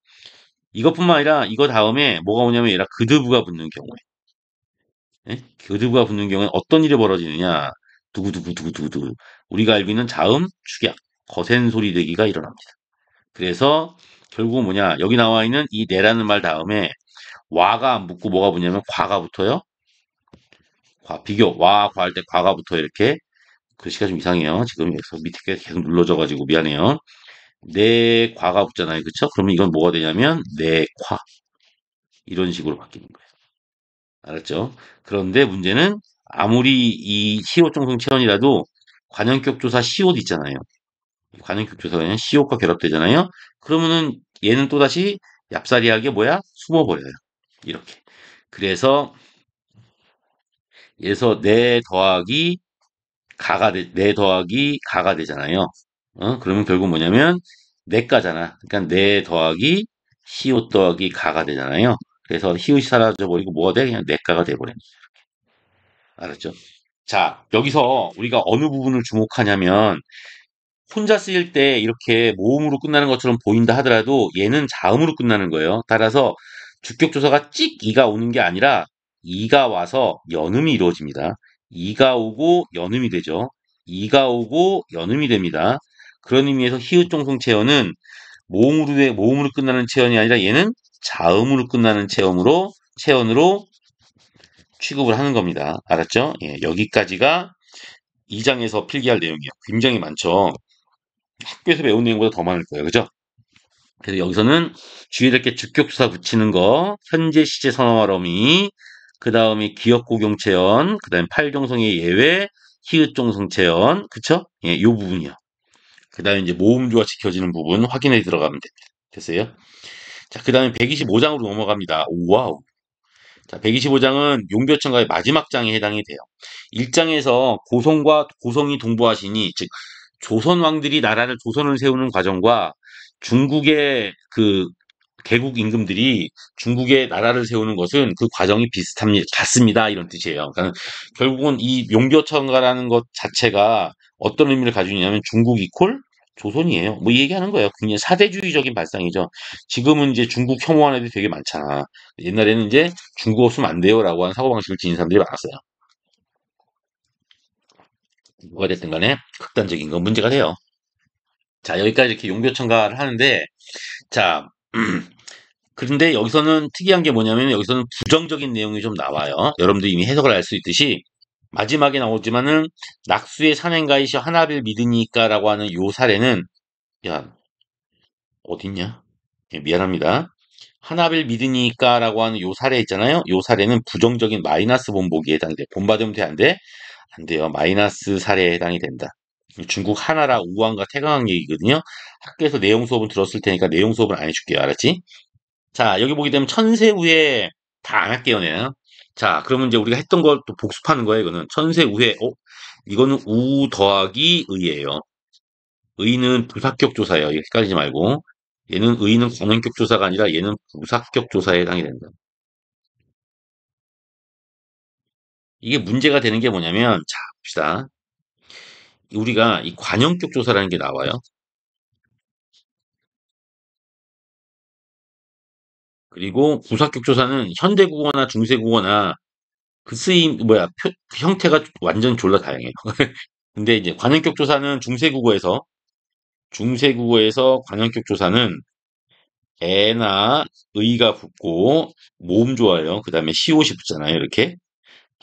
[SPEAKER 1] 이것뿐만 아니라 이거 다음에 뭐가 오냐면 얘라 그드브가 붙는 경우에. 예? 그드브가 붙는 경우에 어떤 일이 벌어지느냐. 두구두구두구두구. 우리가 알고 있는 자음, 축약, 거센 소리 내기가 일어납니다. 그래서 결국은 뭐냐. 여기 나와 있는 이 내라는 말 다음에 와가 안 붙고 뭐가 붙냐면 과가 붙어요. 비교, 와, 과 할 때 과가 붙어요. 이렇게. 글씨가 좀 이상해요. 지금 여기서 밑에 계속 눌러져가지고 미안해요. 내과가 붙잖아요. 그쵸? 그러면 이건 뭐가 되냐면 내과. 이런 식으로 바뀌는 거예요. 알았죠? 그런데 문제는 아무리 이 시옷 정성 체언이라도 관형격 조사 시옷 있잖아요. 관형격 조사는 시옷과 결합되잖아요. 그러면은 얘는 또다시 얍사리하게 뭐야? 숨어버려요. 이렇게. 그래서 내 더하기 가가 되잖아요. 그러면 결국 뭐냐면 내가잖아. 그러니까 내 더하기 시옷 더하기 가가 되잖아요. 그래서 히읗이 사라져버리고 뭐가 돼? 그냥 내가가 돼버려요. 알았죠? 자, 여기서 우리가 어느 부분을 주목하냐면 혼자 쓰일 때 이렇게 모음으로 끝나는 것처럼 보인다 하더라도 얘는 자음으로 끝나는 거예요. 따라서 주격조사가 찍 이가 오는 게 아니라 이가 와서 연음이 이루어집니다. 이가 오고 연음이 되죠. 이가 오고 연음이 됩니다. 그런 의미에서 히읗종성 체어는 모음으로 끝나는 체언이 아니라 얘는 자음으로 끝나는 체언으로 취급을 하는 겁니다. 알았죠? 예, 여기까지가 2장에서 필기할 내용이에요. 굉장히 많죠. 학교에서 배운 내용보다 더 많을 거예요. 그죠? 그래서 여기서는 주의를 이렇게 주격조사 붙이는 거, 현재 시제 선어말어미, 그 다음에 기억고경체언, 그 다음에 팔종성의 예외, 히읗종성체언, 그쵸? 예, 요 부분이요. 그 다음에 이제 모음조가 지켜지는 부분 확인해 들어가면 됩니다. 됐어요? 자, 그 다음에 125장으로 넘어갑니다. 와우. 자, 125장은 용비어천가의 마지막 장에 해당이 돼요. 1장에서 고성이 동부하시니, 즉 조선 왕들이 조선을 세우는 과정과 중국의 그 개국 임금들이 중국의 나라를 세우는 것은 그 과정이 같습니다. 이런 뜻이에요. 그러니까 결국은 이 용비어천가라는 것 자체가 어떤 의미를 가지고 있냐면 중국 이퀄 조선이에요. 뭐 이 얘기하는 거예요. 굉장히 사대주의적인 발상이죠. 지금은 이제 중국 혐오하는 애들이 되게 많잖아. 옛날에는 이제 중국 없으면 안 돼요라고 하는 사고방식을 지닌 사람들이 많았어요. 뭐가 됐든 간에 극단적인 건 문제가 돼요. 자, 여기까지 이렇게 용비어천가를 하는데, 자, 그런데 여기서는 특이한 게 뭐냐면 여기서는 부정적인 내용이 좀 나와요. 여러분들이 이미 해석을 알 수 있듯이 마지막에 나오지만은 낙수의 산행가이시 하나를 믿으니까라고 하는 요 사례는 야 어딨냐? 예, 미안합니다. 하나를 믿으니까라고 하는 요 사례 있잖아요. 요 사례는 부정적인 마이너스 본보기에 해당돼. 본받으면 돼, 안 돼? 안 돼요. 마이너스 사례에 해당이 된다. 중국 하나라 우왕과 태강왕 얘기거든요. 학교에서 내용 수업은 들었을 테니까 내용 수업은 안 해줄게요. 알았지? 자, 여기 보게 되면 천세우에 다 안 할게요, 내가. 자, 그러면 이제 우리가 했던 걸 또 복습하는 거예요, 이거는. 천세우에, 이거는 우 더하기 의예요. 의는 부사격 조사예요. 이거 헷갈리지 말고. 의는 관원격 조사가 아니라 얘는 부사격 조사에 해당이 된다. 이게 문제가 되는 게 뭐냐면, 자, 봅시다. 우리가 이 관형격 조사라는 게 나와요. 그리고 부사격 조사는 현대국어나 중세국어나 그 그 형태가 완전 졸라 다양해요. 근데 이제 관현격 조사는 중세국어에서 관현격 조사는 애나 의가 붙고 모음 좋아요. 그 다음에 시옷이 붙잖아요. 이렇게.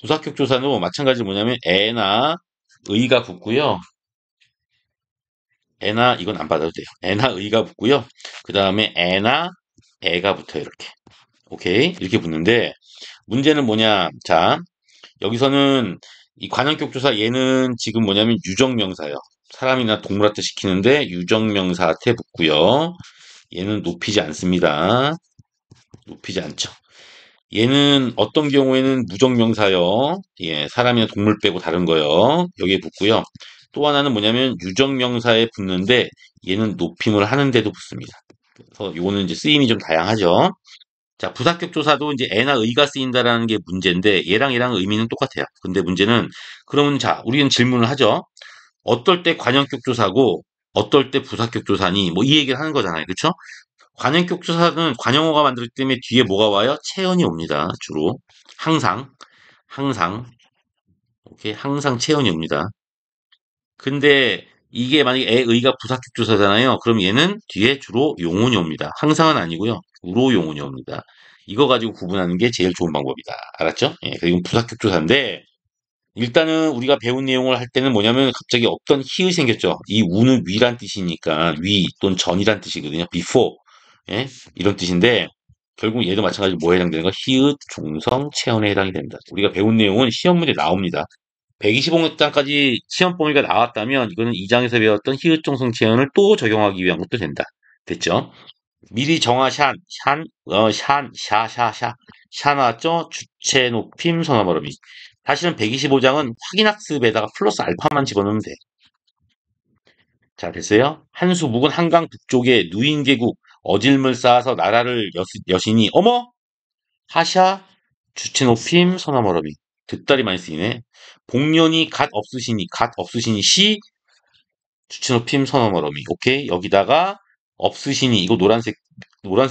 [SPEAKER 1] 부사격 조사는 마찬가지로 뭐냐면 애나 의가 붙고요. 애나 이건 안 받아도 돼요. 애나 의가 붙고요. 그 다음에 애나 애가 붙어요. 이렇게. 오케이. 이렇게 붙는데 문제는 뭐냐? 자, 여기서는 이 관형격조사 얘는 지금 뭐냐면 유정명사예요. 사람이나 동물한테 시키는데 유정명사한테 붙고요. 얘는 높이지 않습니다. 높이지 않죠. 얘는 어떤 경우에는 무정명사요. 예, 사람이나 동물 빼고 다른 거요. 여기에 붙고요. 또 하나는 뭐냐면 유정명사에 붙는데 얘는 높임을 하는데도 붙습니다. 그래서 요거는 이제 쓰임이 좀 다양하죠. 자, 부사격 조사도 이제 애나 의가 쓰인다라는 게 문제인데 얘랑 의미는 똑같아요. 근데 문제는 그러면 자, 우리는 질문을 하죠. 어떨 때 관형격 조사고 어떨 때 부사격 조사니 뭐 이 얘기를 하는 거잖아요. 그렇죠? 관형격 조사는 관형어가 만들기 때문에 뒤에 뭐가 와요? 체언이 옵니다. 주로. 항상. 항상. 오케이. 항상 체언이 옵니다. 근데 이게 만약에 애의가 부사격 조사잖아요. 그럼 얘는 뒤에 주로 용운이 옵니다. 항상은 아니고요. 주로 용운이 옵니다. 이거 가지고 구분하는 게 제일 좋은 방법이다. 알았죠? 예, 그리고 부사격 조사인데 일단은 우리가 배운 내용을 할 때는 뭐냐면 갑자기 없던 히읗이 생겼죠. 이 우는 위란 뜻이니까 위 또는 전이란 뜻이거든요. before. 예? 이런 뜻인데 결국 얘도 마찬가지로 뭐에 해당되는 거? 히읗, 중성, 체언에 해당이 됩니다. 우리가 배운 내용은 시험 문제 나옵니다. 125장까지 시험 범위가 나왔다면 이거는 2장에서 배웠던 히읗, 중성, 체언을 또 적용하기 위한 것도 된다. 됐죠? 미리 정하샨, 샤 나왔죠? 주체 높임 선어 발음이. 사실은 125장은 확인학습에다가 플러스 알파만 집어넣으면 돼. 자, 됐어요? 한수 묵은 한강 북쪽에 누인계국 어질물 쌓아서 나라를 여시니 어머 하샤 주체 높임 선어 발음이. 득달이 많이 쓰이네. 복년이 갓 없으시니 시 주체 높임 선어 발음이. 오케이 여기다가 없으시니 이거 노란색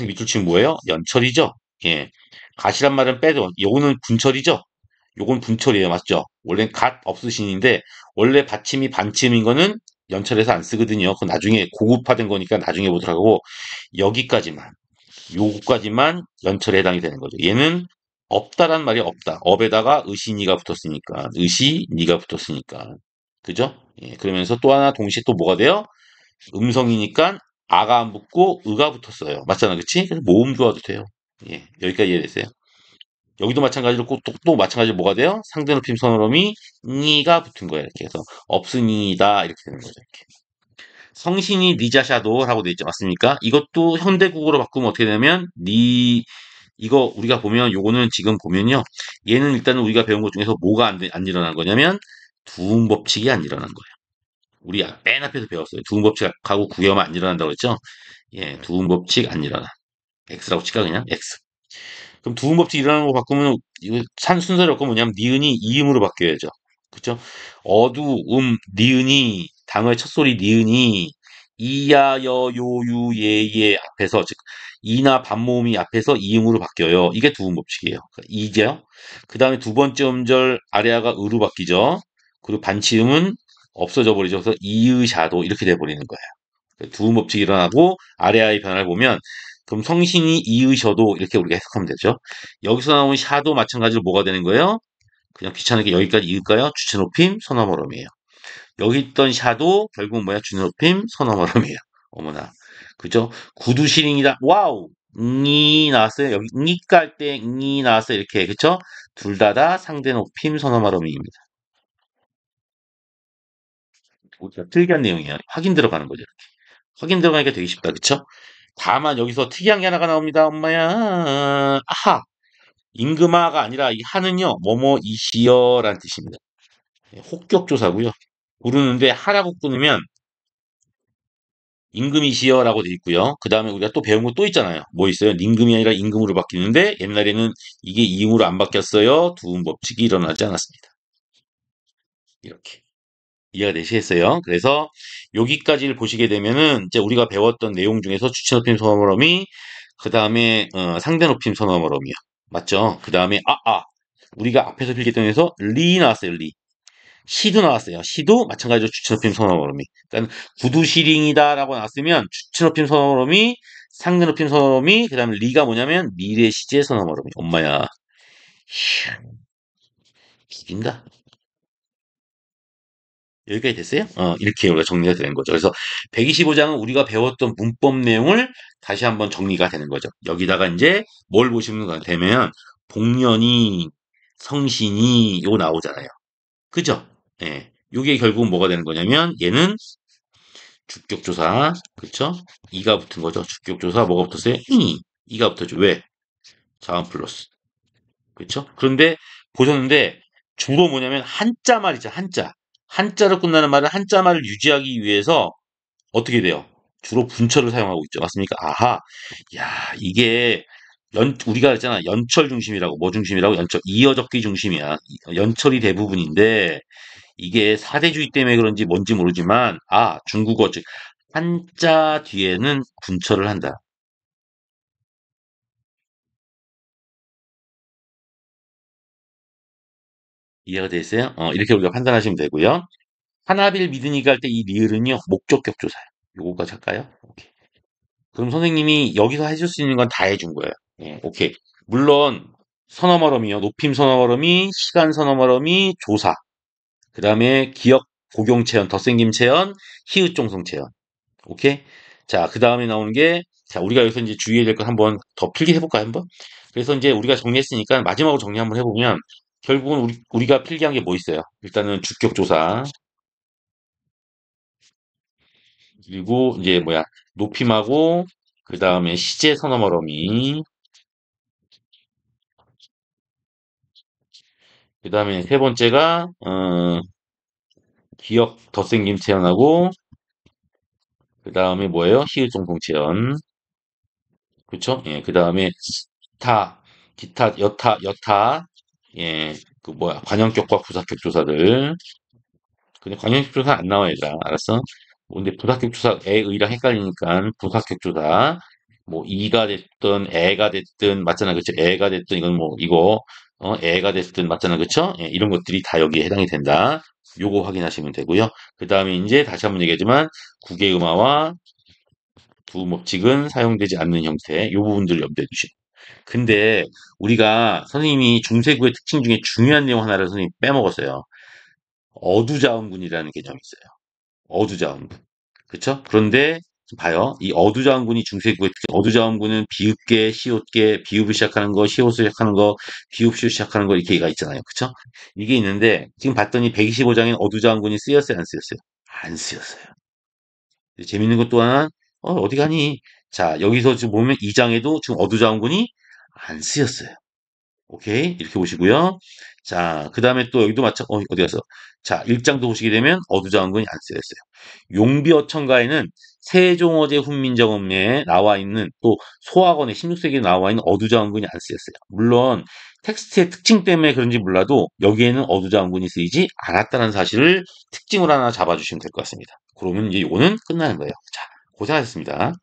[SPEAKER 1] 밑줄 치면 뭐예요? 연철이죠? 예. 갓이란 말은 빼도 요거는 분철이죠? 요건 분철이에요. 맞죠? 원래는 갓 없으신인데 원래 받침이 반침인 거는 연철해서 안 쓰거든요. 그건 나중에 고급화된 거니까 나중에 보더라고. 여기까지만 요거까지만 연철에 해당이 되는 거죠. 얘는 없다란 말이 없다. 업에다가 의시니가 붙었으니까 의시니가 붙었으니까 그죠? 예, 그러면서 또 하나 동시에 또 뭐가 돼요? 음성이니까 아가 안 붙고 의가 붙었어요. 맞잖아, 그치? 그래서 모음 좋아도 돼요. 예, 여기까지 이해됐어요? 여기도 마찬가지로 또 마찬가지로 뭐가 돼요? 상대 높임 선어음이 니가 붙은 거예요. 이렇게 해서 없으니다 이렇게 되는 거죠. 이렇게. 성신이 니자샤도 라고 돼 있죠. 맞습니까? 이것도 현대국어로 바꾸면 어떻게 되냐면 니 이거 우리가 보면 요거는 지금 보면요. 얘는 일단 우리가 배운 것 중에서 뭐가 안 일어난 거냐면 두음 법칙이 안 일어난 거예요. 우리 맨 앞에서 배웠어요. 두음 법칙하고 구여만 안 일어난다고 그랬죠? 예, 두음 법칙 안 일어나. X라고 칠까 그냥? X. 그럼 두음 법칙 일어나는 거 바꾸면 이거 산 순서를 바꾸면 뭐냐면 니은이 이음으로 바뀌어야죠. 그쵸? 니은이 단어의 첫 소리 니은이 이야 여요유 예예 앞에서 즉 이나 반모음이 앞에서 이음으로 바뀌어요. 이게 두음 법칙이에요. 이죠. 그 다음에 두 번째 음절 아래아가 으로 바뀌죠. 그리고 반치음은 없어져 버리죠. 그래서 이으샤도 이렇게 돼 버리는 거예요. 두음 법칙이 일어나고 아래아의 변화를 보면 그럼 성신이 이으셔도 이렇게 우리가 해석하면 되죠. 여기서 나온 샤도 마찬가지로 뭐가 되는 거예요? 그냥 귀찮게 여기까지 읽을까요? 주체 높임 선어머럼이에요. 여기 있던 샤도 결국 뭐야? 주체 높임 선어머럼이에요. 어머나. 그죠? 구두시링이다. 와우. 니 나왔어요. 여기 니깔 때니 나왔어요. 이렇게 그쵸? 둘 다 상대 높임 선어머럼입니다. 특이한 내용이에요. 확인 들어가는 거죠. 이렇게. 확인 들어가니까 되게 쉽다. 그쵸? 다만 여기서 특이한 게 하나가 나옵니다. 엄마야. 아하. 임금아가 아니라 이 하는요. 뭐뭐이시여라는 뜻입니다. 혹격조사고요. 부르는데 하라고 끊으면 임금이시여라고 돼 있고요. 그 다음에 우리가 또 배운 거 또 있잖아요. 뭐 있어요? 임금이 아니라 임금으로 바뀌는데 옛날에는 이게 이음으로 안 바뀌었어요. 두음 법칙이 일어나지 않았습니다. 이렇게 이해가 되시겠어요? 그래서 여기까지를 보시게 되면은 이제 우리가 배웠던 내용 중에서 주체 높임 선어머럼이 그 다음에 상대 높임 선어머럼이요. 맞죠? 그 다음에 우리가 앞에서 필기 등에서 리 나왔어요. 리. 시도 나왔어요. 시도 마찬가지로 주체 높임 선어머럼이. 그러니까 구두시링이다라고 나왔으면 주체 높임 선어머럼이 상대 높임 선어머럼이 그 다음에 리가 뭐냐면 미래 시제 선어머럼이. 엄마야. 휴, 죽인다. 여기까지 됐어요? 이렇게 우리가 정리가 되는 거죠. 그래서 125장은 우리가 배웠던 문법 내용을 다시 한번 정리가 되는 거죠. 여기다가 이제 뭘 보시면 되면 복년이, 성신이, 요거 나오잖아요. 그죠? 예. 요게 결국 뭐가 되는 거냐면, 얘는 주격조사, 그쵸? 이가 붙은 거죠. 주격조사, 뭐가 붙었어요? 이가 붙었죠. 왜? 자원 플러스. 그쵸? 그런데, 보셨는데, 주로 뭐냐면, 한자 말이죠, 한자. 한자로 끝나는 말은 한자 말을 유지하기 위해서, 어떻게 돼요? 주로 분철을 사용하고 있죠. 맞습니까? 아하. 야, 이게 우리가 했잖아. 연철 중심이라고. 뭐 중심이라고? 연철. 이어적기 중심이야. 연철이 대부분인데 이게 사대주의 때문에 그런지 뭔지 모르지만 중국어 즉 한자 뒤에는 분철을 한다. 이해가 되세요? 이렇게 우리가 판단하시면 되고요. 하나빌 믿으니까 할 때 이 리을은요. 목적격 조사예요. 요거까지 할까요? 오케이. 그럼 선생님이 여기서 해줄 수 있는 건 다 해준 거예요. 예, 오케이. 물론 선어머러미요. 높임 선어머러미, 시간 선어머러미, 조사. 그 다음에 기억 복용 체현, 덧생김 체현, 히읗 종성 체현. 오케이. 자, 그 다음에 나오는 게, 자, 우리가 여기서 이제 주의해야 될 거 한번 더 필기 해볼까요, 한번? 그래서 이제 우리가 정리했으니까 마지막으로 정리 한번 해보면, 결국은 우리가 필기한 게 뭐 있어요? 일단은 주격 조사, 그리고 이제 뭐야, 높임하고, 그 다음에 시제 선어머러미, 그 다음에 세 번째가, 기억 덧생김 체현하고, 그 다음에 뭐예요? 히읗 종성 체현. 그쵸? 예, 그 다음에 기타, 여타, 예, 그 뭐야, 관형격과 부사격 조사들. 근데 관형격 조사 안 나와, 얘들아. 알았어? 근데 부사격 조사, 의랑 헷갈리니까 부사격 조사. 뭐, 이가 됐든, 애가 됐든, 맞잖아. 그쵸? 애가 됐든, 이건 뭐, 이거, 애가 됐든, 맞잖아. 그쵸? 예, 이런 것들이 다 여기에 해당이 된다. 요거 확인하시면 되고요. 그 다음에 이제 다시 한번 얘기하지만, 국외음화와 부목직은 사용되지 않는 형태, 요 부분들을 염두해 주시고. 근데 우리가 선생님이 중세구의 특징 중에 중요한 내용 하나를 선생님이 빼먹었어요. 어두자음군이라는 개념이 있어요. 어두자음군. 그쵸? 그런데 봐요. 이 어두자음군이 중세구의 특징. 어두자음군은 비읍계, 시옷계, 비읍을 시작하는 거, 시옷을 시작하는 거, 비읍시를 시작하는 거 이렇게가 있잖아요. 그쵸? 이게 있는데 지금 봤더니 125장엔 어두자음군이 쓰였어요, 안 쓰였어요? 안 쓰였어요. 재밌는 것 또한 어디 가니? 자, 여기서 지금 보면 2장에도 지금 어두자음군이 안 쓰였어요. 오케이. 이렇게 보시고요. 자, 그 다음에 또 여기도 어디 갔어? 자, 1장도 보시게 되면 어두장군이 안 쓰였어요. 용비어천가에는 세종어제 훈민정음에 나와 있는 또 소학원에 16세기에 나와 있는 어두장군이 안 쓰였어요. 물론 텍스트의 특징 때문에 그런지 몰라도 여기에는 어두장군이 쓰이지 않았다는 사실을 특징으로 하나 잡아주시면 될 것 같습니다. 그러면 이제 이거는 끝나는 거예요. 자, 고생하셨습니다.